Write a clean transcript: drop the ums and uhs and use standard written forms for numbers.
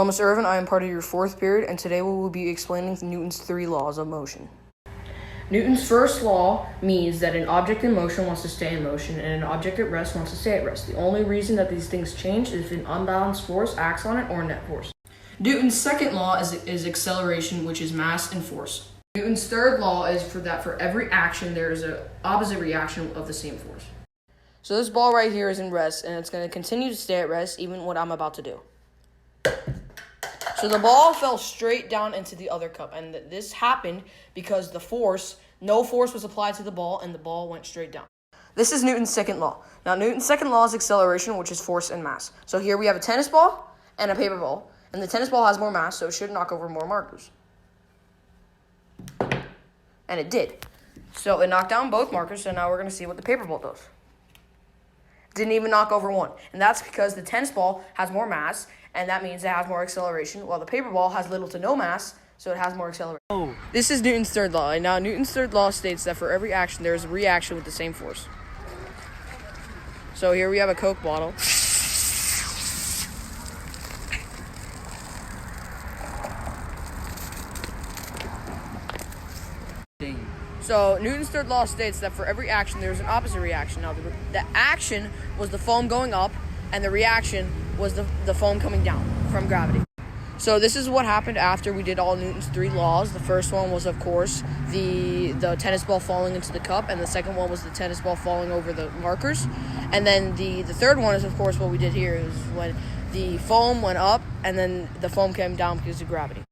Thomas Irvin, I am part of your fourth period, and today we will be explaining Newton's 3 laws of motion. Newton's first law means that an object in motion wants to stay in motion, and an object at rest wants to stay at rest. The only reason that these things change is if an unbalanced force acts on it or a net force. Newton's second law is acceleration, which is mass and force. Newton's third law is that for every action, there is an opposite reaction of the same force. So this ball right here is in rest, and it's going to continue to stay at rest, even what I'm about to do. So the ball fell straight down into the other cup, and this happened because no force was applied to the ball, and the ball went straight down. This is Newton's second law. Now, Newton's second law is acceleration, which is force and mass. So here we have a tennis ball and a paper ball, and the tennis ball has more mass, so it should knock over more markers. And it did. So it knocked down both markers, so now we're going to see what the paper ball does. Didn't even knock over one, and that's because the tennis ball has more mass, and that means it has more acceleration, while the paper ball has little to no mass, so it has more acceleration. Oh. This is Newton's third law, and now Newton's third law states that for every action, there is a reaction with the same force. So here we have a Coke bottle. So Newton's third law states that for every action, there is an opposite reaction. Now, the action was the foam going up, and the reaction was the foam coming down from gravity. So this is what happened after we did all Newton's 3 laws. The first one was, of course, the tennis ball falling into the cup, and the second one was the tennis ball falling over the markers. And then the third one is, of course, what we did here is when the foam went up, and then the foam came down because of gravity.